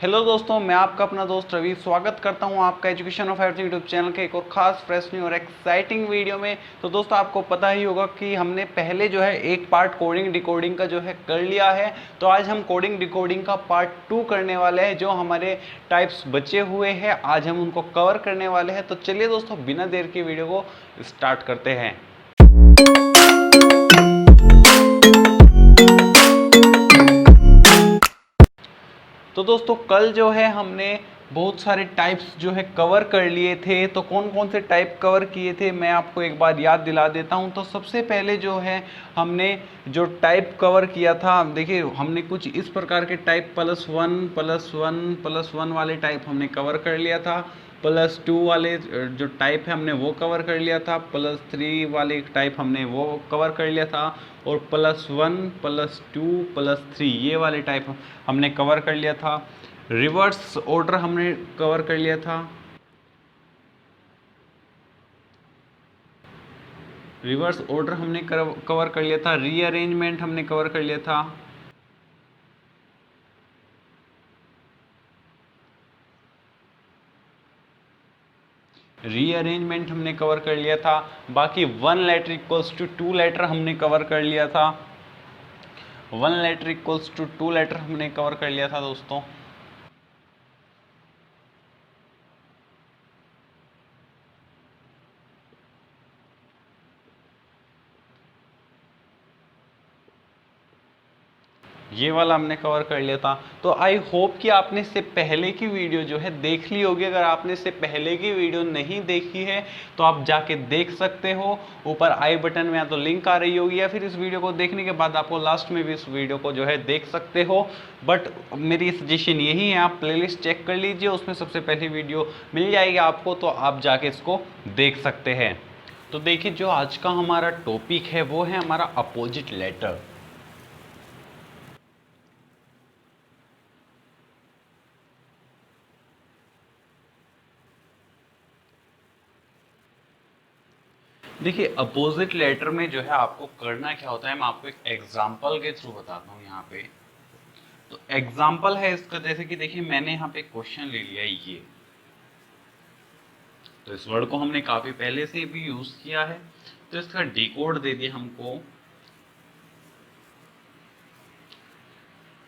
Hello दोस्तों, मैं आपका अपना दोस्त रवि स्वागत करता हूं आपका education of everything YouTube channel के एक और खास फ्रेश न्यू और एक्साइटिंग वीडियो में। तो दोस्तों, आपको पता ही होगा कि हमने पहले जो है एक पार्ट कोडिंग डिकोडिंग का जो है कर लिया है। तो आज हम कोडिंग डिकोडिंग का पार्ट 2 करने वाले हैं। जो हमारे टाइप्स बचे हुए हैं आज हम उनको कवर करने वाले हैं। तो चलिए दोस्तों, बिना देर की वीडियो को स्टार्ट करते हैं। तो दोस्तों, कल जो है हमने बहुत सारे टाइप्स जो है कवर कर लिए थे। तो कौन कौन से टाइप कवर किए थे मैं आपको एक बार याद दिला देता हूं। तो सबसे पहले जो है हमने जो टाइप कवर किया था, देखिए हमने कुछ इस प्रकार के टाइप +1 वाले टाइप हमने कवर कर लिया था। +2 वाले जो टाइप है हमने वो कवर कर लिया था। +3 वाले टाइप हमने वो कवर कर लिया था। और +1 +2 +3 ये वाले टाइप हमने कवर कर लिया था। रिवर्स ऑर्डर हमने कवर कर लिया था। रिवर्स ऑर्डर हमने कवर कर लिया था। रीअरेंजमेंट हमने कवर कर लिया था। रीअरेंजमेंट हमने कवर कर लिया था। बाकी 1 लेटर इक्वल्स टू 2 लेटर हमने कवर कर लिया था। 1 लेटर इक्वल्स टू 2 लेटर हमने कवर कर लिया था दोस्तों। ये वाला हमने कवर कर लिया था। तो आई होप कि आपने इससे पहले की वीडियो जो है देख ली होगी। अगर आपने इससे पहले की वीडियो नहीं देखी है तो आप जाके देख सकते हो। ऊपर आई बटन में या तो लिंक आ रही होगी, या फिर इस वीडियो को देखने के बाद आपको लास्ट में भी इस वीडियो को जो है देख सकते हो। बट मेरी सजेशन यही है, आप प्लेलिस्ट चेक कर लीजिए, उसमें सबसे पहली वीडियो मिल जाएगी आपको, तो आप जाके इसको देख सकते हैं। तो देखिए, जो आज का हमारा टॉपिक है वो है हमारा अपोजिट लेटर। देखिए, अपोजिट लेटर में जो है आपको करना क्या होता है, मैं आपको एक एग्जांपल के थ्रू बताता हूँ यहाँ पे। तो एग्जांपल है इसका, जैसे कि देखिए मैंने यहाँ पे क्वेश्चन ले लिया ये। तो इस वर्ड को हमने काफी पहले से भी यूज किया है। तो इसका डिकोड दे दिया हमको।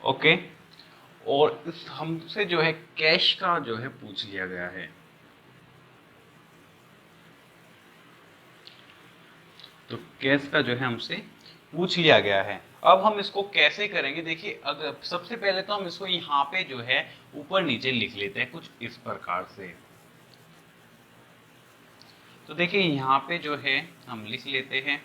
ओके। और इस हमसे जो है कैश का जो है पूछ लिया गया है। तो कैश का जो है हमसे पूछ लिया गया है। अब हम इसको कैसे करेंगे, देखिए अगर सबसे पहले तो हम इसको यहाँ पे जो है ऊपर नीचे लिख लेते हैं कुछ इस प्रकार से। तो देखिए यहाँ पे जो है हम लिख लेते हैं,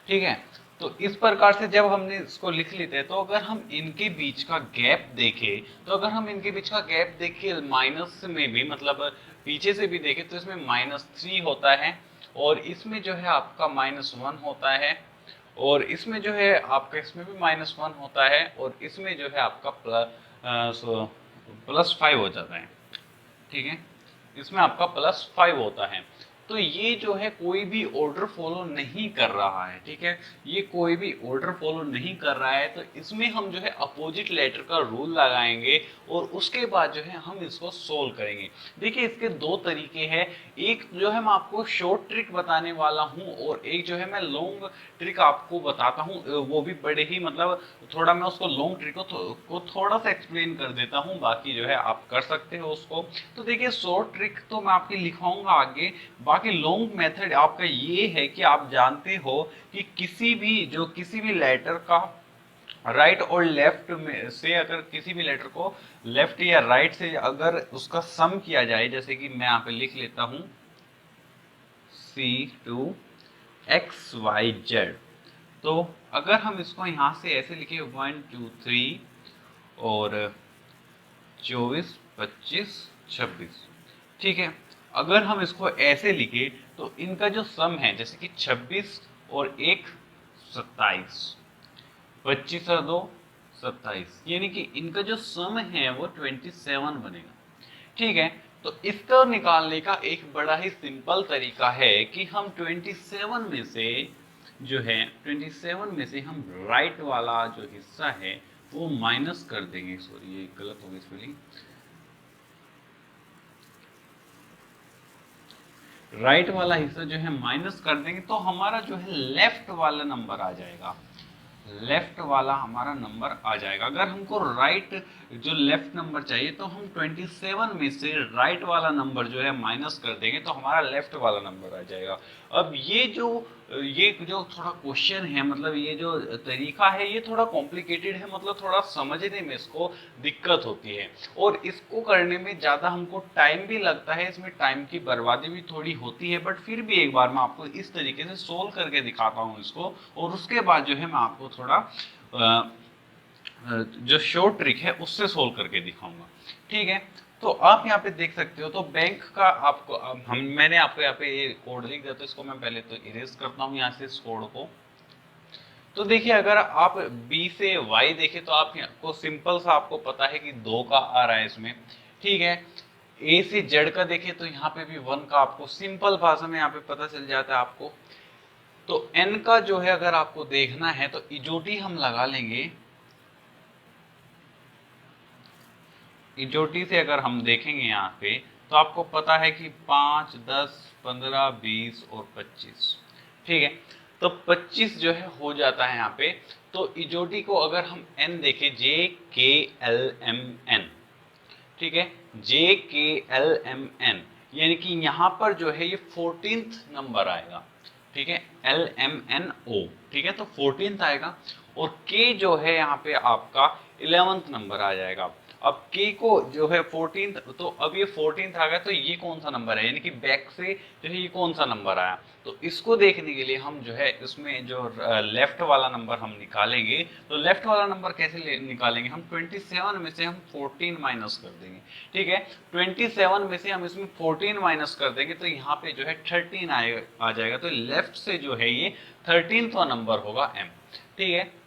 ठीक है। तो इस प्रकार से जब हमने इसको लिख लेते हैं, तो अगर हम इनके बीच का गैप देखें, तो अगर हम इनके बीच का गैप देखें माइनस में भी, मतलब पीछे से भी देखें, तो इसमें -3 होता है। और इसमें जो है आपका -1 होता है। और इसमें जो है आपका इसमें भी -1 होता है। और इसमें जो है आपका +5 हो जाता है, ठीक है। इसमें आपका +5 होता है। तो ये जो है कोई भी ऑर्डर फॉलो नहीं कर रहा है, ठीक है। ये कोई भी ऑर्डर फॉलो नहीं कर रहा है। तो इसमें हम जो है अपोजिट लेटर का रूल लगाएंगे और उसके बाद जो है हम इसको सोल्व करेंगे। देखिए इसके दो तरीके हैं। एक जो है मैं आपको शॉर्ट ट्रिक बताने वाला हूँ, और एक जो है मैं लॉन्ग ट्रिक आपको बताता हूँ। वो भी बड़े ही मतलब थोड़ा मैं उसको लॉन्ग ट्रिक को थोड़ा सा एक्सप्लेन कर देता हूँ, बाकी जो है आप कर सकते हो उसको। तो देखिए शॉर्ट ट्रिक तो मैं आपकी लिखाऊंगा आगे। बाकी लॉन्ग मेथड आपका ये है कि आप जानते हो कि किसी भी लेटर का राइट और लेफ्ट में से, अगर किसी भी लेटर को लेफ्ट या राइट से अगर उसका सम किया जाए, जैसे कि मैं यहाँ पे लिख लेता हूँ C2XYZ। तो अगर हम इसको यहाँ से ऐसे लिखे 1 2 3 और 24 25 26, ठीक है। अगर हम इसको ऐसे लिखे तो इनका जो सम है, जैसे कि 26 और 1 27, 25 और 2 27, यानी कि इनका जो सम है वो 27 बनेगा, ठीक है। तो इसको निकालने का एक बड़ा ही सिंपल तरीका है कि हम 27 में से जो है 27 में से हम राइट वाला जो हिस्सा है वो माइनस कर देंगे, सॉरी ये गलत हो गई स्पेलिंग, राइट वाला हिस्सा जो है माइनस कर देंगे तो हमारा जो है लेफ्ट वाला नंबर आ जाएगा, लेफ्ट वाला हमारा नंबर आ जाएगा। अगर हमको राइट जो लेफ्ट नंबर चाहिए तो हम 27 में से राइट वाला नंबर जो है माइनस कर देंगे तो हमारा लेफ्ट वाला नंबर आ जाएगा। अब ये जो थोड़ा क्वेश्चन है, मतलब ये जो तरीका है ये थोड़ा कॉम्प्लिकेटेड है, मतलब थोड़ा समझने में इसको दिक्कत होती है और इसको करने में ज़्यादा हमको टाइम भी लगता है, इसमें टाइम की बर्बादी भी थोड़ी होती है, बट फिर भी एक बार मैं आपको इस तरीके से सोल्व करके दिखाता हूँ इसको, और उसके बाद जो है मैं आपको थोड़ा जो शॉर्ट ट्रिक है उससे सोल्व करके दिखाऊंगा। ठीक है, तो आप यहाँ पे देख सकते हो, तो बैंक का आपको मैंने आपको यहाँ पे ये कोड लिख दिया, तो इसको मैं पहले तो इरेज करता हूँ यहाँ से इस कोड को। तो देखिए अगर आप B से Y देखें तो आपको सिंपल सा आपको पता है कि 2 का आ रहा है इसमें। ठीक है, A से Z का देखें तो यहाँ पे भी 1 का आपको सिंपल भाषा में यहाँ पे पता चल जाता है आपको। तो N का जो है अगर आपको देखना है तो इजोटी हम लगा लेंगे, इजोटी से अगर हम देखेंगे यहाँ पे तो आपको पता है कि 5, 10, 15, 20 और 25। ठीक है, तो 25 जो है हो जाता है यहाँ पे। तो इजोटी को अगर हम n देखें, JKLMN, ठीक है, JKLMN, यानी कि यहाँ पर जो है ये 14th नंबर आएगा। ठीक है, LMNO, ठीक है, तो 14th आएगा, और K जो है यहाँ पे आपका 11th नंबर आ जाएगा। अब K को जो है 14th, तो अब ये 14th आ गया, तो ये कौन सा नंबर है, यानी कि बैक से जो है ये कौन सा नंबर आया। तो इसको देखने के लिए हम जो है इसमें जो लेफ्ट वाला नंबर हम निकालेंगे, तो लेफ्ट वाला नंबर कैसे निकालेंगे, हम 27 में से हम 14 माइनस कर देंगे। ठीक है, 27 में से हम इसमें 14 माइनस कर देंगे तो यहाँ पे जो है 13 आ जाएगा, तो लेफ्ट से जो है ये 13वां नंबर होगा M। ठीक है,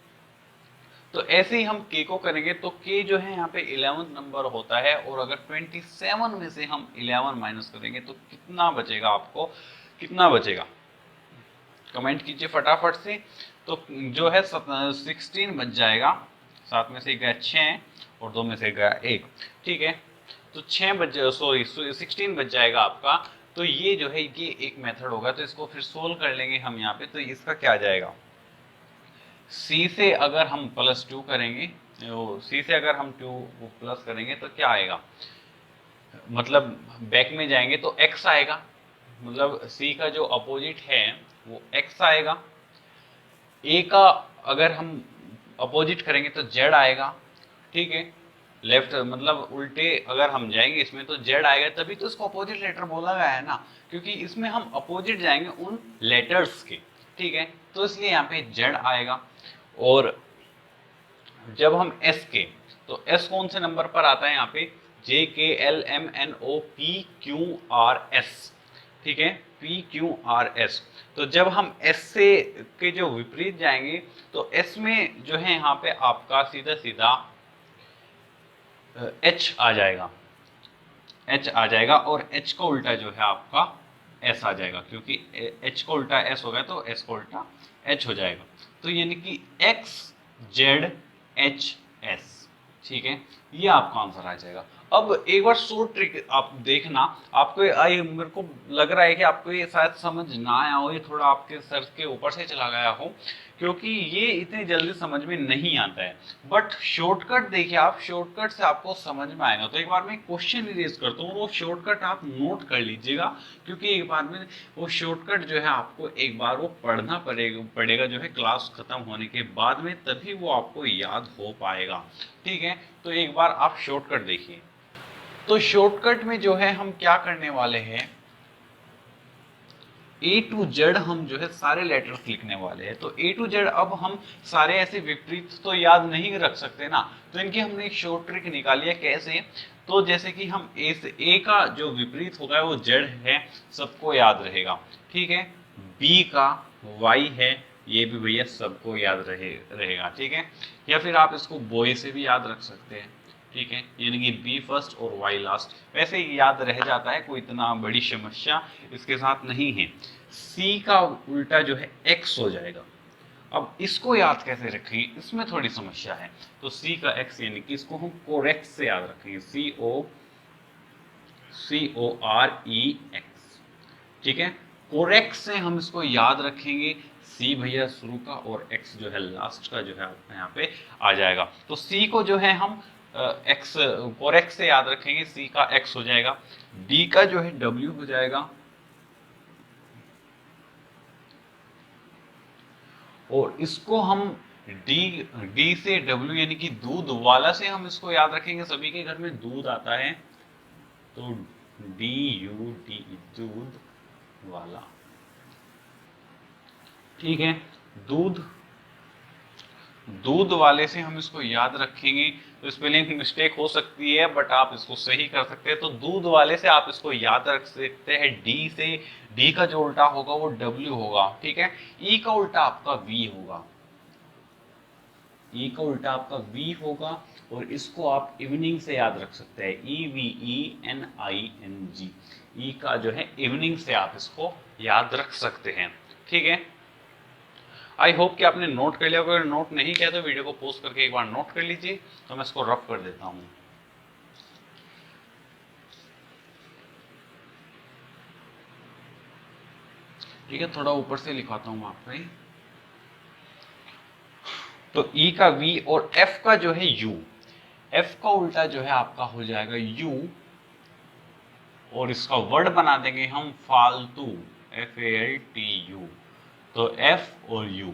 तो ऐसे ही हम K को करेंगे, तो K जो है यहाँ पे 11th नंबर होता है, और अगर 27 में से हम 11 माइनस करेंगे तो कितना बचेगा, आपको कितना बचेगा कमेंट कीजिए फटाफट से। तो जो है 16 बच जाएगा, 7 में से गया 6 और 2 में से गया 1। ठीक है, तो 6 बच, सॉरी 16 बच जाएगा आपका। तो ये जो है ये एक मेथड होगा, तो इसको फिर सोल्व कर लेंगे हम यहाँ पे। तो इसका क्या जाएगा, C से अगर हम +2 करेंगे, C से अगर हम 2 प्लस करेंगे तो क्या आएगा, मतलब बैक में जाएंगे तो x आएगा, मतलब C का जो अपोजिट है वो x आएगा। A का अगर हम अपोजिट करेंगे तो Z आएगा। ठीक है, लेफ्ट मतलब उल्टे अगर हम जाएंगे इसमें तो Z आएगा, तभी तो इसको अपोजिट लेटर बोला गया है ना, क्योंकि इसमें हम अपोजिट जाएंगे उन लेटर्स के। ठीक है, तो इसलिए यहाँ पे Z आएगा। और जब हम S के, तो S कौन से नंबर पर आता है यहाँ पे, JKLMNOPQRS। ठीक है, PQRS। तो जब हम S से के जो विपरीत जाएंगे तो S में जो है यहाँ पे आपका सीधा सीधा H आ जाएगा, H आ जाएगा, और H का उल्टा जो है आपका S आ जाएगा, क्योंकि H का उल्टा S हो गया तो S का उल्टा H हो जाएगा। तो यानी कि XZHS। ठीक है, ये आपका आंसर आ जाएगा। अब एक बार शॉर्ट ट्रिक आप देखना, आपको आई मेरे को लग रहा है कि आपको ये शायद समझ ना आया हो, ये थोड़ा आपके सर के ऊपर से चला गया हो, क्योंकि ये इतनी जल्दी समझ में नहीं आता है। बट शॉर्टकट देखिए आप, शॉर्टकट से आपको समझ में आएगा। तो एक बार मैं क्वेश्चन इरेज करता हूँ, वो शॉर्टकट आप नोट कर लीजिएगा, क्योंकि एक बार में वो शॉर्टकट जो है आपको एक बार वो पढ़ना पड़ेगा जो है क्लास खत्म होने के बाद में, तभी वो आपको याद हो पाएगा। ठीक है, तो एक बार आप शॉर्टकट देखिए। तो शॉर्टकट में जो है हम क्या करने वाले हैं, A to Z हम जो है सारे लेटर्स लिखने वाले हैं। तो A to Z अब हम सारे ऐसे विपरीत तो याद नहीं रख सकते ना, तो इनकी हमने एक शॉर्ट ट्रिक निकाली है। कैसे, तो जैसे कि हम A से A का जो विपरीत होगा वो Z है, सबको याद रहेगा। ठीक है, B का Y है, ये भी भैया सबको याद रहेगा। ठीक है, या फिर आप इसको बॉय से भी याद रख सकते हैं। ठीक है, यानी कि B फर्स्ट और Y लास्ट, वैसे ही याद रह जाता है, कोई इतना बड़ी समस्या इसके साथ नहीं है। C का उल्टा जो है X हो जाएगा, अब इसको याद कैसे रखेंगे, इसमें थोड़ी समस्या है। तो C का X यानी कि इसको हम कोरेक्स से याद रखेंगे, COREX, ठीक है। कोरेक्स से हम इसको याद रखेंगे, C भैया शुरू का और X जो है लास्ट का जो है आपका यहाँ पे आ जाएगा। तो C को जो है हम X कोरेक्स से याद रखेंगे, C का X हो जाएगा, D का जो है W हो जाएगा, और इसको हम डी से W यानी कि दूध वाला से हम इसको याद रखेंगे, सभी के घर में दूध आता है, तो DUD दूध वाला, ठीक है। दूध दूध वाले से हम इसको याद रखेंगे, तो स्पेलिंग मिस्टेक हो सकती है बट आप इसको सही कर सकते हैं। तो दूध वाले से आप इसको याद रख सकते हैं, डी से, डी का जो उल्टा होगा वो डब्ल्यू होगा, ठीक है। ई का उल्टा आपका वी होगा, ई का उल्टा आपका वी होगा, और इसको आप इवनिंग से याद रख सकते हैं, EVENING, ई का जो है इवनिंग से आप इसको याद रख सकते हैं, ठीक है। आई होप कि आपने नोट कर लिया, अगर नोट नहीं किया तो वीडियो को पॉज करके एक बार नोट कर लीजिए, तो मैं इसको रफ कर देता हूं। ठीक है, थोड़ा ऊपर से लिखाता हूं आपका ही। तो ई का वी और एफ का जो है यू, एफ का उल्टा जो है आपका हो जाएगा यू, और इसका वर्ड बना देंगे हम फालतू, FALTU। तो एफ और यू,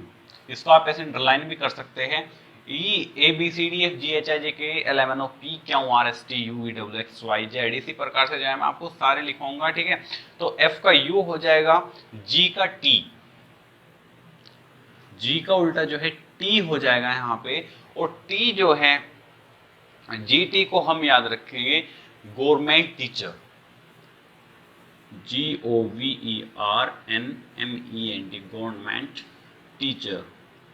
इसको आप ऐसे अंडरलाइन भी कर सकते हैं, EABCDFGHIJKLMNOPQRSTUVWXYZ, इसी प्रकार से जो है मैं आपको सारे लिखवाऊंगा, ठीक है। तो एफ का यू हो जाएगा, जी का टी, जी का उल्टा जो है टी हो जाएगा यहाँ पे, और टी जो है GT को हम याद रखेंगे government teacher, GOVERNMENT, government teacher,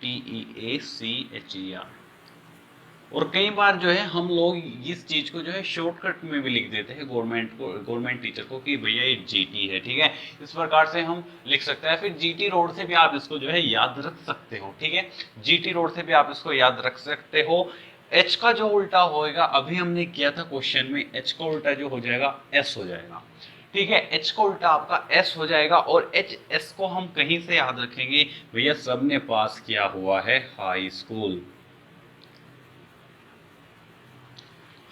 TEACHER। और कई बार जो है हम लोग इस चीज को जो है शॉर्टकट में भी लिख देते हैं गवर्नमेंट टीचर को, कि भैया ये GT है, ठीक है। इस प्रकार से हम लिख सकते हैं। फिर GT रोड से भी आप इसको जो है याद रख सकते हो, ठीक है। GT रोड से भी आप इसको याद रख सकते हो। H का जो उल्टा होएगा, अभी हमने किया था क्वेश्चन में, H का उल्टा जो हो जाएगा S हो जाएगा, ठीक है। H का उल्टा आपका S हो जाएगा, और HS को हम कहीं से याद रखेंगे, भैया सबने पास किया हुआ है हाई स्कूल,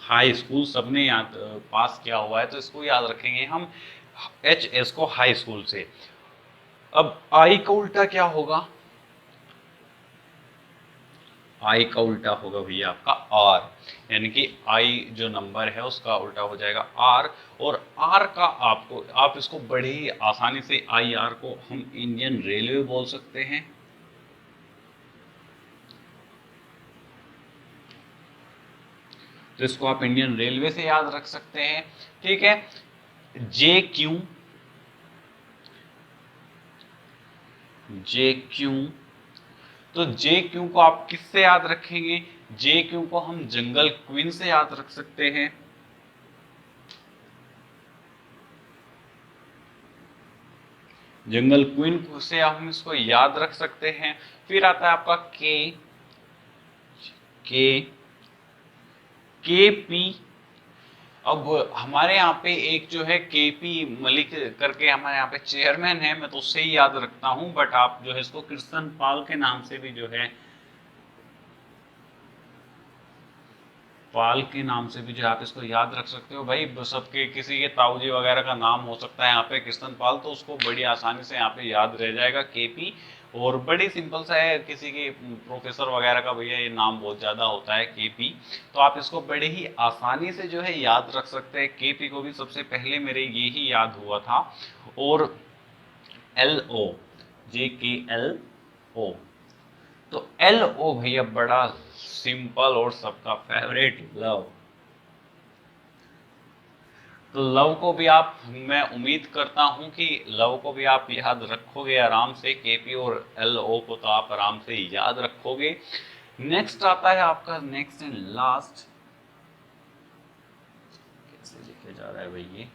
हाई स्कूल सबने याद पास किया हुआ है, तो इसको याद रखेंगे हम HS को हाई स्कूल से। अब I का उल्टा क्या होगा, I का उल्टा होगा भैया आपका R, यानी कि I जो नंबर है उसका उल्टा हो जाएगा R, और R का आप इसको बड़े ही आसानी से IR को हम इंडियन रेलवे बोल सकते हैं, तो इसको आप इंडियन रेलवे से याद रख सकते हैं, ठीक है। JQ, तो JQ को आप किससे याद रखेंगे, JQ को हम जंगल क्वीन से याद रख सकते हैं, जंगल क्वीन से हम इसको याद रख सकते हैं। फिर आता है आपका KP। अब हमारे यहाँ पे एक जो है KP मलिक करके हमारे यहाँ पे चेयरमैन है, मैं तो उससे ही याद रखता हूँ, बट आप जो है इसको कृष्ण पाल के नाम से भी जो है, पाल के नाम से भी जो आप इसको याद रख सकते हो। भाई सबके किसी के ताऊजी वगैरह का नाम हो सकता है यहाँ पे कृष्ण पाल, तो उसको बड़ी आसानी से यहाँ पे याद रह जाएगा KP। और बड़ी सिंपल सा है, किसी के प्रोफेसर वगैरह का भैया ये नाम बहुत ज्यादा होता है KP, तो आप इसको बड़े ही आसानी से जो है याद रख सकते हैं। KP को भी सबसे पहले मेरे ये ही याद हुआ था। और LO, JKLO, तो LO भैया बड़ा सिंपल और सबका फेवरेट लव, तो लव को भी आप, मैं उम्मीद करता हूं कि लव को भी आप याद रखोगे आराम से, KP और LO को तो आप आराम से याद रखोगे। नेक्स्ट आता है आपका, नेक्स्ट एंड लास्ट, कैसे लिखे जा रहा है भाई ये,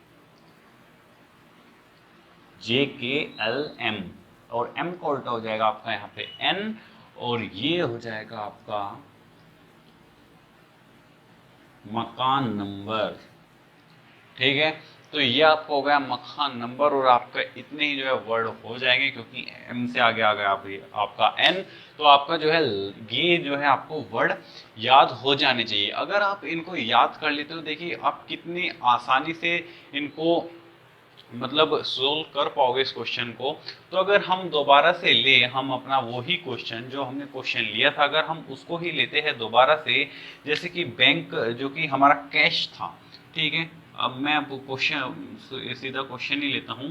JKLM, और M का उल्टा हो जाएगा आपका यहाँ पे N, और ये हो जाएगा आपका मकान नंबर। ठीक है, तो ये आपका हो गया मकान नंबर और आपका इतने ही जो है वर्ड हो जाएंगे, क्योंकि एम से आगे आ गया आपका एन, तो आपका जो है ये जो है आपको वर्ड याद हो जाने चाहिए। अगर आप इनको याद कर लेते हो, देखिए आप कितनी आसानी से इनको मतलब सोल्व कर पाओगे इस क्वेश्चन को। तो अगर हम दोबारा से ले, हम अपना वही क्वेश्चन जो हमने क्वेश्चन लिया था, अगर हम उसको ही लेते हैं दोबारा से, जैसे कि बैंक जो कि हमारा कैश था, ठीक है, अब मैं क्वेश्चन सीधा क्वेश्चन ही लेता हूँ।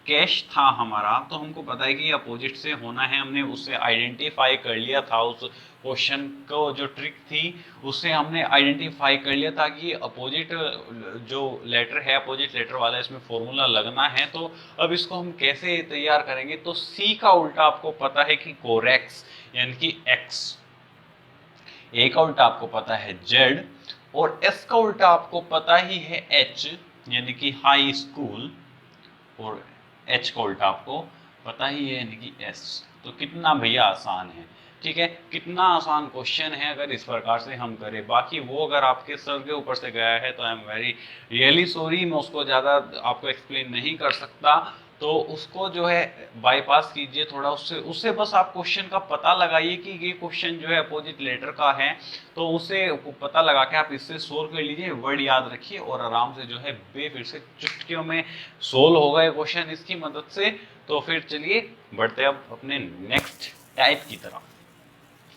कैश था हमारा, तो हमको पता है कि अपोजिट से होना है, हमने उससे आइडेंटिफाई कर लिया था, उस क्वेश्चन को जो ट्रिक थी उससे हमने आइडेंटिफाई कर लिया था कि अपोजिट जो लेटर है, अपोजिट लेटर वाला इसमें फॉर्मूला लगना है। तो अब इसको हम कैसे तैयार करेंगे, तो सी का उल्टा आपको पता है कि कोरेक्स यानी कि एक्स, ए का उल्टा आपको पता है जेड, और एस का उल्टा आपको पता ही है एच यानी कि हाई स्कूल, और एच का उल्टा आपको पता ही है यानी कि एस। तो कितना भैया आसान है, ठीक है, कितना आसान क्वेश्चन है अगर इस प्रकार से हम करें। बाकी वो अगर आपके सर के ऊपर से गया है तो I am very really sorry, मैं उसको ज़्यादा आपको एक्सप्लेन नहीं कर सकता, तो उसको जो है बाईपास कीजिए थोड़ा, उससे उससे बस आप क्वेश्चन का पता लगाइए कि ये क्वेश्चन जो है अपोजिट लेटर का है, तो उसे पता लगा के आप इससे सोल्व कर लीजिए, वर्ड याद रखिए और आराम से जो है बेफिर से चुटकियों में सोल्व होगा ये क्वेश्चन इसकी मदद से। तो फिर चलिए बढ़ते अब अपने नेक्स्ट टाइप की तरफ।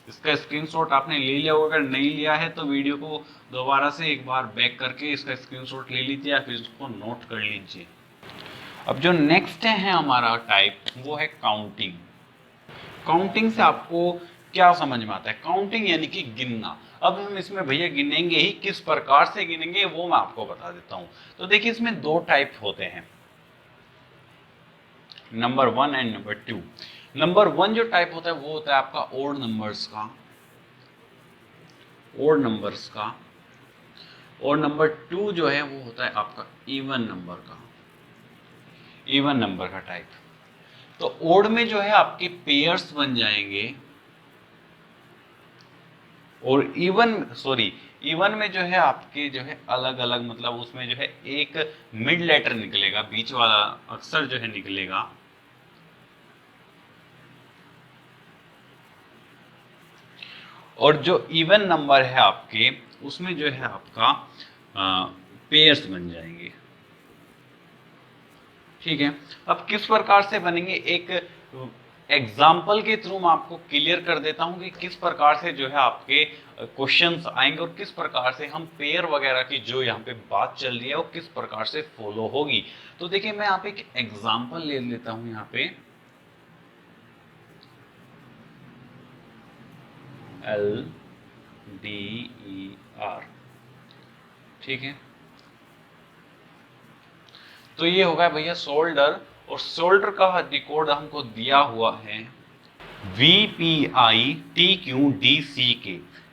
इसका स्क्रीनशॉट आपने ले लिया होगा, अगर नहीं लिया है तो वीडियो को दोबारा से एक बार बैक करके इसका स्क्रीनशॉट ले लीजिए या फिर इसको नोट कर लीजिए। अब जो नेक्स्ट है हमारा टाइप, वो है काउंटिंग। काउंटिंग से आपको क्या समझ में आता है, काउंटिंग यानी कि गिनना। अब हम इसमें भैया गिनेंगे ही, किस प्रकार से गिनेंगे वो मैं आपको बता देता हूं। तो देखिए इसमें दो टाइप होते हैं, नंबर 1 एंड नंबर 2। नंबर 1 जो टाइप होता है वो होता है आपका ओड नंबर्स का, ओड नंबर्स का, और नंबर 2 जो है वो होता है आपका इवन नंबर का, इवन नंबर का टाइप। तो ओड में जो है आपके पेयर्स बन जाएंगे, और इवन में जो है आपके जो है अलग अलग, मतलब उसमें जो है एक मिड लेटर निकलेगा, बीच वाला अक्षर जो है निकलेगा, और जो इवन नंबर है आपके उसमें जो है आपका पेयर्स बन जाएंगे। ठीक है, अब किस प्रकार से बनेंगे, एक एग्जाम्पल के थ्रू मैं आपको क्लियर कर देता हूं कि किस प्रकार से जो है आपके क्वेश्चंस आएंगे और किस प्रकार से हम पेयर वगैरह की जो यहाँ पे बात चल रही है वो किस प्रकार से फॉलो होगी। तो देखिए मैं यहाँ पे एक एग्जाम्पल ले लेता हूं, यहाँ पे LDER, ठीक है, तो ये होगा भैया शोल्डर, और शोल्डर का डिकोड हमको दिया हुआ है VPITQDCK।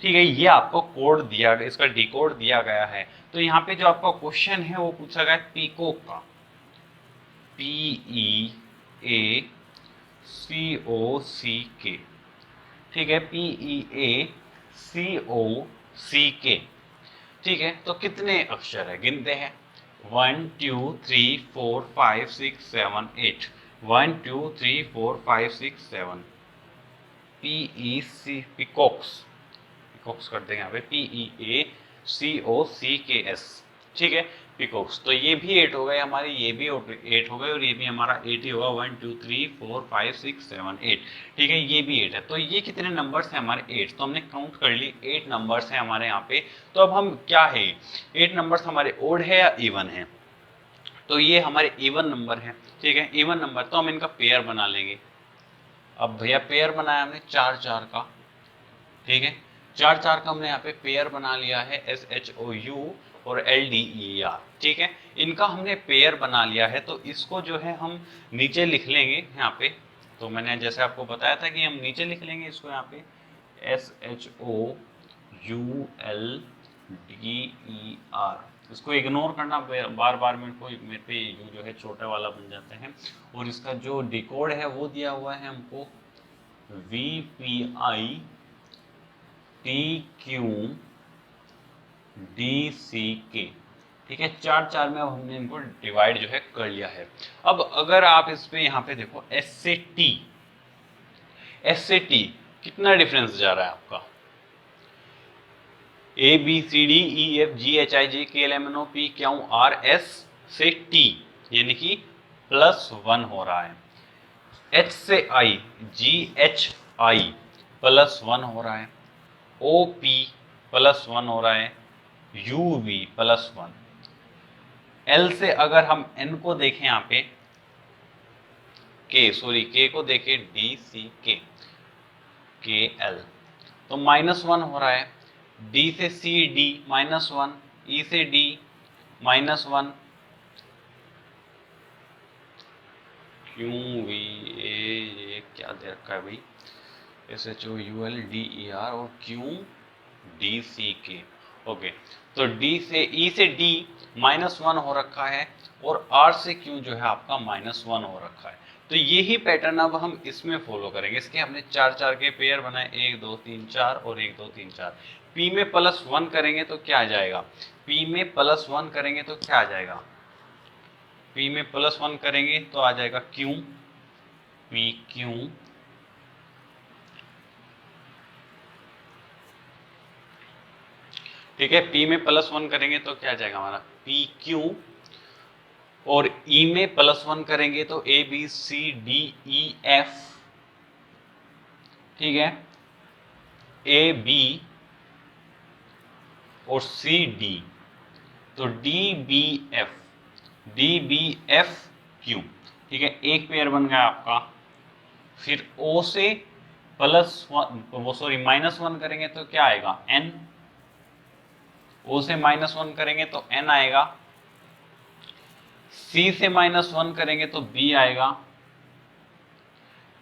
ठीक है, ये आपको कोड दिया गया, इसका डिकोड दिया गया है। तो यहाँ पे जो आपका क्वेश्चन है वो पूछा गया पीकोक का, PEACOCK, ठीक है, PEACOCK। ठीक है, तो कितने अक्षर है गिनते हैं, 1 2 3 4 5 6 7 8, 1 2 3 4 5 6 7, PEC पिकॉक्स, पिकॉक्स कर देंगे यहाँ पे PEACOCKS, ठीक है, पिकॉक्स। तो ये भी 8 हो गए हमारे, ये भी 8 हो गए, और ये भी हमारा 8 ही होगा, 1 2 3 4 5 6 7 8, ठीक है, ये भी 8 है। तो ये कितने नंबर्स हैं हमारे, 8। तो हमने काउंट कर ली 8 नंबर्स हैं हमारे यहाँ पे। तो अब हम क्या है, 8 नंबर्स हमारे ओड है या इवन है, तो ये हमारे इवन नंबर है, ठीक है, इवन नंबर, तो हम इनका पेयर बना लेंगे। अब भैया पेयर बनाया हमने 4 4 का, ठीक है, 4 4 का हमने यहाँ पे पेयर बना लिया है, SHOU और LDER, ठीक है, इनका हमने पेयर बना लिया है। तो इसको जो है हम नीचे लिख लेंगे यहाँ पे। तो मैंने जैसे आपको बताया था कि हम नीचे लिख लेंगे इसको यहाँ पे SHOULDER, इसको इग्नोर करना, बार बार मेरे पे यू जो है छोटा वाला बन जाते हैं। और इसका जो डिकोड है वो दिया हुआ है हमको VPI TQ DCK। ठीक है, चार चार में अब हमने इनको डिवाइड जो है कर लिया है। अब अगर आप इस पे यहाँ पे देखो S से T कितना डिफरेंस जा रहा है आपका, ABCDEFGHIJKLMNOP, Q, R, S से T यानी कि +1 हो रहा है। H से I GHI +1 हो रहा है। OP +1 हो रहा है। UV +1। L से अगर हम N को देखें यहाँ पे K को देखें DCK KL तो -1 हो रहा है। D से C D -1, E से D -1, QV ये क्या दे रखा है भाई, SHOUL DER और QDCK। ओके, तो D से E से D -1 हो रखा है और R से Q जो है आपका -1 हो रखा है। तो यही पैटर्न अब हम इसमें फॉलो करेंगे। इसके हमने चार चार के पेयर बनाए, 1 2 3 4 और 1 2 3 4। P में +1 करेंगे तो क्या आ जाएगा, P में +1 करेंगे तो क्या आ जाएगा, P में +1 करेंगे तो आ जाएगा Q PQ ठीक है। P में +1 करेंगे तो क्या आ जाएगा हमारा PQ और E में +1 करेंगे तो ABCDEF ठीक है, AB और CD तो DBFQ ठीक है, एक पेयर बन गया आपका। फिर O से -1 करेंगे तो क्या आएगा N, O से -1 करेंगे तो N आएगा। C से -1 करेंगे तो B आएगा।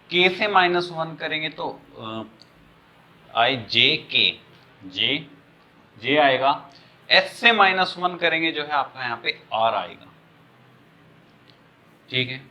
K से -1 करेंगे तो J आएगा। S से -1 करेंगे जो है आपका यहाँ पे R आएगा। ठीक है,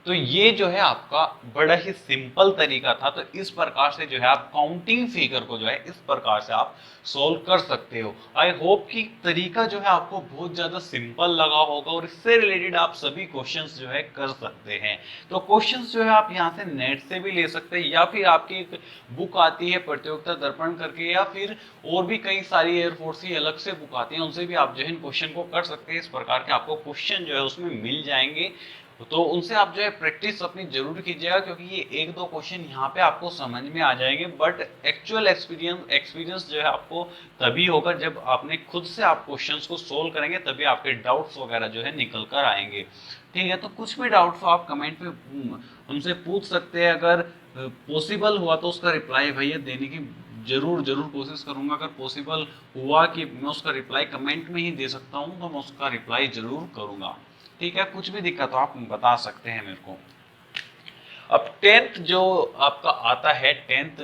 तो ये जो है आपका बड़ा ही सिंपल तरीका था। तो इस प्रकार से जो है आप काउंटिंग फिगर को जो है इस प्रकार से आप सोल्व कर सकते हो। आई होप कि तरीका जो है आपको बहुत ज्यादा सिंपल लगा होगा और इससे रिलेटेड आप सभी क्वेश्चंस जो है कर सकते हैं। तो क्वेश्चंस जो है आप यहाँ से नेट से भी ले सकते हैं या फिर आपकी एक बुक आती है प्रतियोगिता दर्पण करके, या फिर और भी कई सारी एयरफोर्स की अलग से बुक आती है, उनसे भी आप जो है इन क्वेश्चन को कर सकते हैं। इस प्रकार के आपको क्वेश्चन जो है उसमें मिल जाएंगे, तो उनसे आप जो है प्रैक्टिस अपनी जरूर कीजिएगा, क्योंकि ये एक दो क्वेश्चन यहाँ पे आपको समझ में आ जाएंगे, बट एक्चुअल एक्सपीरियंस जो है आपको तभी होगा जब आपने खुद से आप क्वेश्चंस को सोल्व करेंगे, तभी आपके डाउट्स वगैरह जो है निकल कर आएंगे। ठीक है, तो कुछ भी डाउट्स हो आप कमेंट पे हमसे पूछ सकते हैं। अगर पॉसिबल हुआ तो उसका रिप्लाई भैया देने की जरूर कोशिश करूंगा। अगर पॉसिबल हुआ कि मैं उसका रिप्लाई कमेंट में ही दे सकता हूँ तो मैं उसका रिप्लाई जरूर करूंगा। ठीक है, कुछ भी दिक्कत हो आप बता सकते हैं मेरे को। अब 10th जो आपका आता है, 10th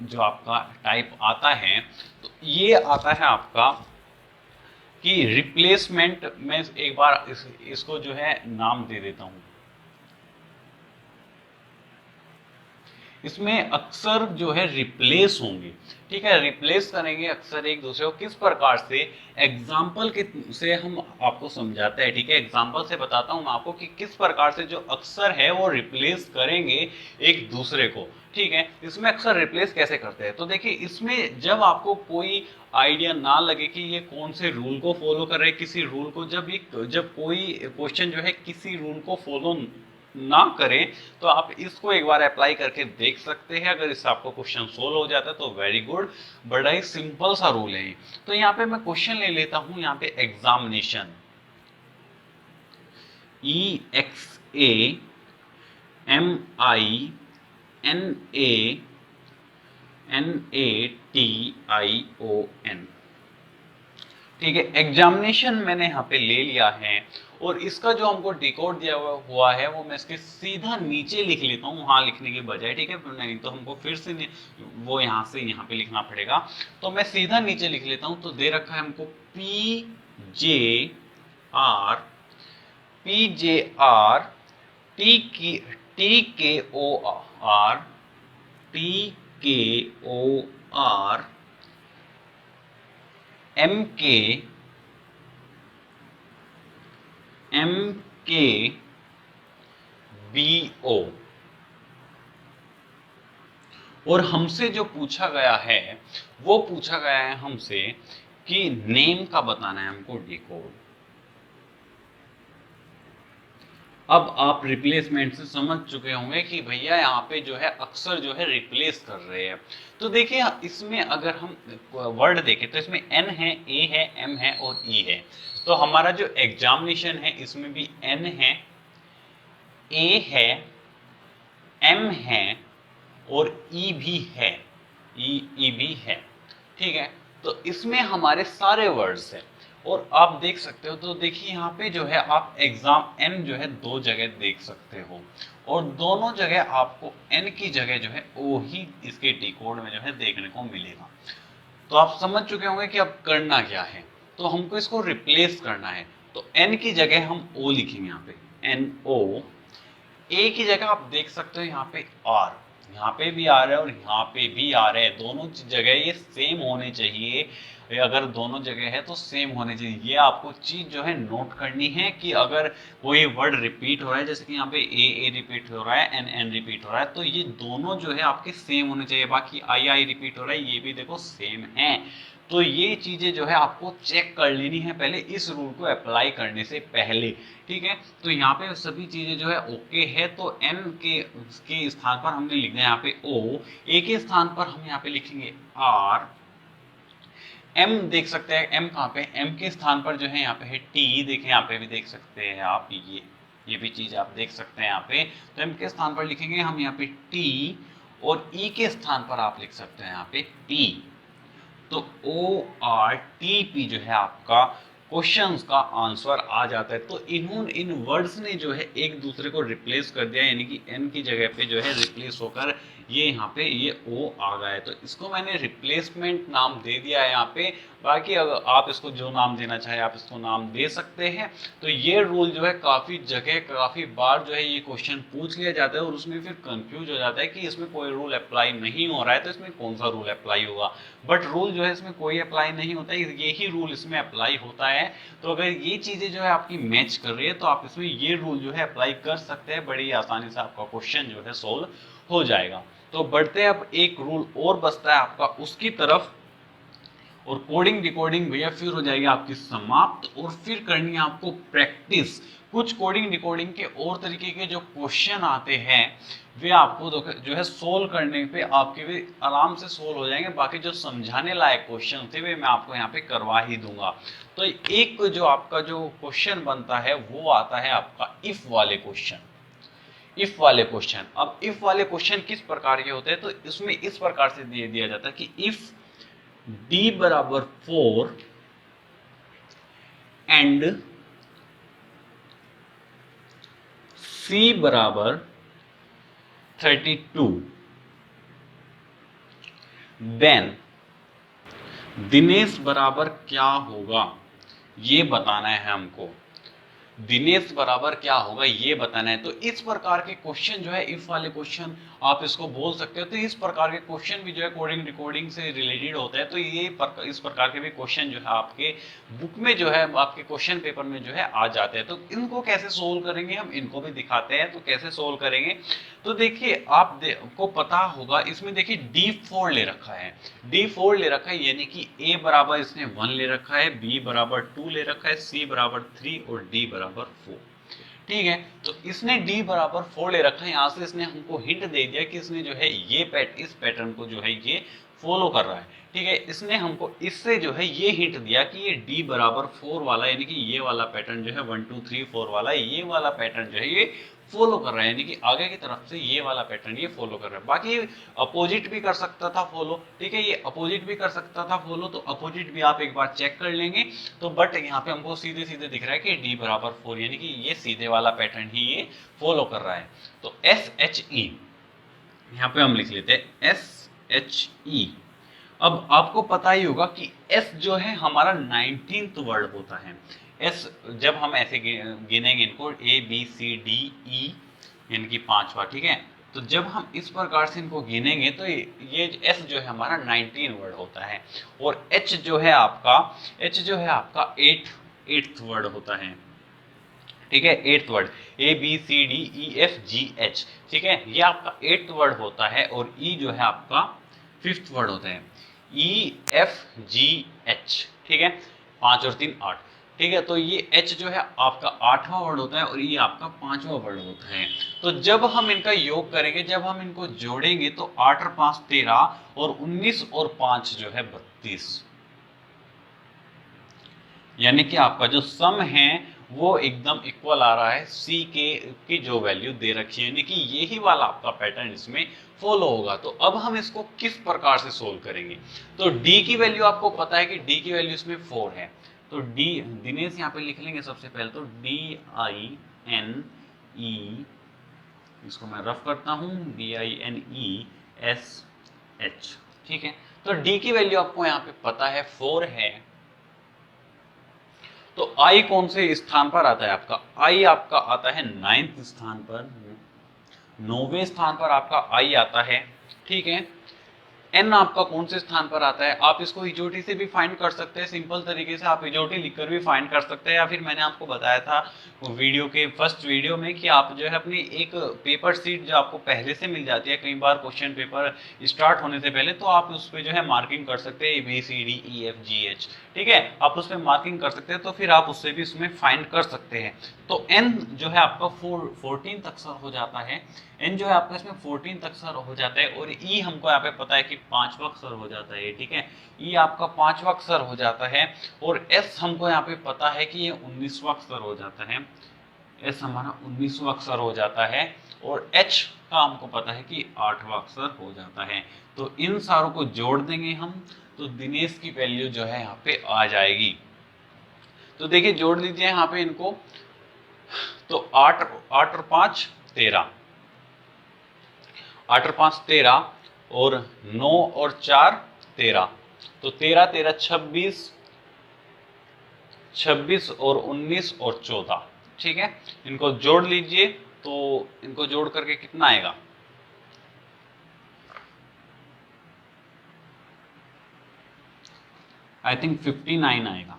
जो आपका टाइप आता है, तो ये आता है आपका कि रिप्लेसमेंट में एक बार इसको जो है नाम दे देता हूं। इसमें अक्सर जो है रिप्लेस होंगे। ठीक है, रिप्लेस करेंगे अक्सर एक दूसरे को। किस प्रकार से, एग्जाम्पल के से हम आपको समझाते हैं। ठीक है, एग्जाम्पल से बताता हूं मैं आपको कि किस प्रकार से जो अक्सर है वो रिप्लेस करेंगे एक दूसरे को। ठीक है, इसमें अक्सर रिप्लेस कैसे करते हैं, तो देखिए इसमें जब आपको कोई आइडिया ना लगे कि ये कौन से रूल को फॉलो कर रहे हैं, किसी रूल को जब कोई क्वेश्चन जो है किसी रूल को फॉलो ना करें, तो आप इसको एक बार अप्लाई करके देख सकते हैं। अगर इससे आपको क्वेश्चन सोल्व हो जाता है तो वेरी गुड, बड़ा ही सिंपल सा रूल है। तो यहाँ पे मैं क्वेश्चन ले लेता हूं, यहाँ पे एग्जामिनेशन EXAMINATION। ठीक है, एग्जामिनेशन मैंने यहाँ पे ले लिया है और इसका जो हमको डिकोड दिया हुआ है वो मैं इसके सीधा नीचे लिख लेता हूँ वहां लिखने की बजाय। ठीक है, नहीं तो हमको फिर से वो यहाँ से यहाँ पे लिखना पड़ेगा, तो मैं सीधा नीचे लिख लेता हूँ। तो दे रखा है हमको PJR TKOR TKOR MKBO। और हमसे जो पूछा गया है वो पूछा गया है हमसे कि नेम का बताना है हमको डिकोड। अब आप रिप्लेसमेंट से समझ चुके होंगे कि भैया यहाँ पे जो है अक्सर जो है रिप्लेस कर रहे हैं। तो देखिए इसमें अगर हम वर्ड देखें तो इसमें N है, A है, M है और E है। तो हमारा जो एग्जामिनेशन है इसमें भी N है, A है, M है और E भी है, E भी है। ठीक है, तो इसमें हमारे सारे वर्ड्स हैं और आप देख सकते हो। तो देखिए यहाँ पे जो है आप एग्जाम N जो है दो जगह देख सकते हो और दोनों जगह आपको N की जगह जो है O ही इसके टी कोड में जो है देखने को मिलेगा। तो आप समझ चुके होंगे कि अब करना क्या है। तो हमको इसको रिप्लेस करना है। तो N की जगह हम O लिखेंगे यहाँ पे NO। A की जगह आप देख सकते हो यहाँ पे R, यहाँ पे भी आ रहा है और यहाँ पे भी आ रहा है। दोनों जगह ये सेम होने चाहिए। अगर दोनों जगह है तो सेम होने चाहिए। ये आपको चीज जो है नोट करनी है कि अगर कोई वर्ड रिपीट हो रहा है, जैसे कि यहाँ पे ए रिपीट हो रहा है, एन रिपीट हो रहा है, तो ये दोनों जो है आपके सेम होने चाहिए। बाकी आई रिपीट हो रहा है, ये भी देखो सेम है। तो ये चीजें जो है आपको चेक कर लेनी है पहले इस रूल को अप्लाई करने से पहले। ठीक है, तो यहाँ पे सभी चीजें जो है ओके है। तो एन के स्थान पर हमने लिखना है यहाँ पे ओ, ए के स्थान पर हम यहाँ पे लिखेंगे आर। एम देख सकते हैं, एम कहाँ पे, एम के स्थान पर जो है यहाँ पे है टी। देखें यहाँ पे भी देख सकते हैं आप, ये भी चीज आप देख सकते हैं यहाँ पे। तो एम के स्थान पर लिखेंगे हम यहाँ पे टी और ई के स्थान पर आप लिख सकते हैं यहाँ पे टी। तो ORTP जो है आपका क्वेश्चंस का आंसर आ जाता है। तो इन वर्ड्स ने जो है एक दूसरे को रिप्लेस कर दिया, यानी कि N की जगह पे जो है रिप्लेस होकर ये यहाँ पे ये O आ गया है। तो इसको मैंने रिप्लेसमेंट नाम दे दिया है यहाँ पे। बाकी अगर आप इसको जो नाम देना चाहे आप इसको नाम दे सकते हैं। तो ये रूल जो है काफी जगह काफी बार जो है ये क्वेश्चन पूछ लिया जाता है और उसमें फिर कंफ्यूज हो जाता है कि इसमें कोई रूल अप्लाई नहीं हो रहा है तो इसमें कौन सा रूल अप्लाई होगा। बट रूल जो है इसमें कोई अप्लाई नहीं होता है, यही रूल इसमें अप्लाई होता है। तो अगर ये चीजें जो है आपकी मैच कर रही है तो आप इसमें ये रूल जो है अप्लाई कर सकते हैं, बड़ी आसानी से आपका क्वेश्चन जो है सोल्व हो जाएगा। तो बढ़ते हैं, अब एक रूल और बचता है आपका उसकी तरफ और कोडिंग डिकोडिंग भैया फिर हो जाएगी आपकी समाप्त। और फिर करनी है आपको प्रैक्टिस। कुछ कोडिंग डिकोडिंग के और तरीके के जो क्वेश्चन आते हैं वे आपको जो है सोल्व करने पे आपके भी आराम से सोल्व हो जाएंगे। बाकी जो समझाने लायक क्वेश्चन थे वे मैं आपको यहाँ पे करवा ही दूंगा। तो एक जो आपका जो क्वेश्चन बनता है वो आता है आपका इफ वाले क्वेश्चन। इफ वाले क्वेश्चन, अब इफ वाले क्वेश्चन किस प्रकार के होते हैं, तो इसमें इस प्रकार से दिया जाता है कि इफ d बराबर 4 एंड c बराबर 32 देन दिनेश बराबर क्या होगा ये बताना है हमको। दिनेश बराबर क्या होगा ये बताना है। तो इस प्रकार के क्वेश्चन जो है इफ वाले क्वेश्चन आप इसको बोल सकते हो। तो इस प्रकार के क्वेश्चन भी जो है कोडिंग डिकोडिंग से रिलेटेड होते हैं। तो इस प्रकार के भी क्वेश्चन जो है आपके बुक में जो है आपके क्वेश्चन पेपर में जो है आ जाते हैं। तो इनको कैसे सोल्व करेंगे हम इनको भी दिखाते हैं। तो कैसे सोल्व करेंगे, तो देखिए आपको पता होगा इसमें देखिए D4 ले रखा है, D4 ले रखा है, यानी कि A बराबर इसने 1 ले रखा है, B बराबर 2 ले रखा है, C बराबर 3 और D बराबर 4। ठीक है, तो इसने D बराबर 4 ले रखा है। यहाँ से इसने हमको हिंट दे दिया कि इसने जो है इस पैटर्न को जो है ये फॉलो कर रहा है। ठीक है, इसने हमको इससे जो है ये हिंट दिया कि ये D बराबर 4 वाला यानी कि ये वाला पैटर्न जो है 1 2 3 4 वाला ये वाला पैटर्न जो है ये फॉलो कर रहा है, यानी कि आगे की तरफ से ये वाला पैटर्न ये फॉलो कर रहा है। बाकी अपोजिट भी कर सकता था फॉलो। ठीक है, ये अपोजिट भी कर सकता था फॉलो, तो अपोजिट भी आप एक बार चेक कर लेंगे। तो बट यहाँ पे हमको सीधे सीधे दिख रहा है कि D बराबर 4 यानी कि ये सीधे वाला पैटर्न ही ये फॉलो कर रहा है। तो SHE यहाँ पे हम लिख लेते हैं SHE। अब आपको पता ही होगा कि S जो है हमारा 19th वर्ड होता है। S जब हम ऐसे गिनेंगे इनको A B C D E यानी कि 5वां, ठीक है, तो जब हम इस प्रकार से इनको गिनेंगे तो ये एस जो है हमारा 19 वर्ड होता है, और एच जो है आपका 8th वर्ड होता है, ठीक है, 8th वर्ड, ABCDEFGH, ठीक है, ये आपका 8th वर्ड होता है, और ई जो है आपका 5th वर्ड होता है, EFGH, ठीक है, 5 और 3 8, ठीक है। तो ये H जो है आपका 8वां वर्ड होता है, और E आपका 5वां वर्ड होता है। तो जब हम इनका योग करेंगे, जब हम इनको जोड़ेंगे, तो 8 और 5 13, और 19 और 5 जो है 32, यानी कि आपका जो सम है वो एकदम इक्वल आ रहा है सी के की जो वैल्यू दे रखी है, यानी कि यही वाला आपका पैटर्न इसमें फॉलो होगा। तो अब हम इसको किस प्रकार से सोल्व करेंगे? तो डी की वैल्यू आपको पता है कि डी की वैल्यू इसमें 4 है, तो डी दिनेश यहाँ पे लिख लेंगे सबसे पहले, तो DINE, इसको मैं रफ करता हूँ, DINESH, ठीक है। तो डी की वैल्यू आपको यहाँ पे पता है 4 है, तो आई कौन से स्थान पर आता है आपका? आई आपका आता है 9th स्थान पर, 9वें स्थान पर आपका आई आता है, ठीक है। एन आपका कौन से स्थान पर आता है? आप इसको इजोटी से भी फाइंड कर सकते हैं, सिंपल तरीके से आप इजोटी लिखकर भी फाइंड कर सकते हैं, या फिर मैंने आपको बताया था वीडियो के फर्स्ट वीडियो में कि आप जो है अपनी एक पेपर सीट जो आपको पहले से मिल जाती है, कई बार क्वेश्चन पेपर स्टार्ट होने से पहले, तो आप उस पर जो है मार्किंग कर सकते हैं ABCDEFGH, ठीक है, आप उस पर मार्किंग कर सकते हैं, तो फिर आप उससे भी उसमें फाइंड कर सकते हैं। तो एन जो है आपका 14th अक्षर हो जाता है, एन जो है आपका इसमें 14th अक्षर हो जाता है, और ई हमको यहाँ पे पता है कि 5वां अक्षर हो जाता है, ठीक है, ई आपका 5वां अक्षर हो जाता है, और एस हमको यहाँ पे पता है कि ये 19वां अक्षर हो जाता है, एस हमारा 19वां अक्षर हो जाता है, और एच का हमको पता है कि 8वां अक्षर हो जाता है। तो इन सारों को जोड़ देंगे हम, तो दिनेश की वैल्यू जो है यहाँ पे आ जाएगी। तो देखिए जोड़ लीजिए यहाँ पे इनको, तो 8 और 5 13, 8 और 5 13, और 9 और 4 13, तो 13 13 26, 26 और 19 और 14, ठीक है। इनको जोड़ लीजिए, तो इनको जोड़ करके कितना आएगा? आई थिंक 59 आएगा,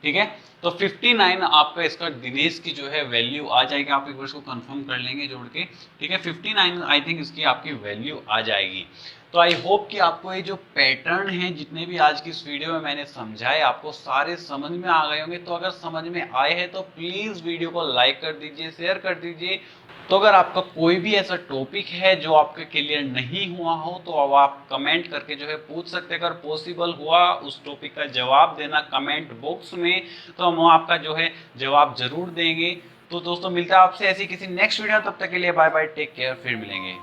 ठीक है। तो 59 आपका इसका दिनेश की जो है वैल्यू आ जाएगी, आप एक बार इसको कंफर्म कर लेंगे जोड़ के, ठीक है। 59 आई थिंक इसकी आपकी वैल्यू आ जाएगी। तो आई होप कि आपको ये जो पैटर्न है, जितने भी आज की इस वीडियो में मैंने समझाए, आपको सारे समझ में आ गए होंगे। तो अगर समझ में आए हैं तो प्लीज वीडियो को लाइक कर दीजिए, शेयर कर दीजिए। तो अगर आपका कोई भी ऐसा टॉपिक है जो आपके क्लियर नहीं हुआ हो, तो अब आप कमेंट करके जो है पूछ सकते हैं। अगर पॉसिबल हुआ उस टॉपिक का जवाब देना कमेंट बॉक्स में, तो हम आपका जो है जवाब जरूर देंगे। तो दोस्तों मिलता है आपसे ऐसी किसी नेक्स्ट वीडियो, तब तक के लिए बाय बाय, टेक केयर, फिर मिलेंगे।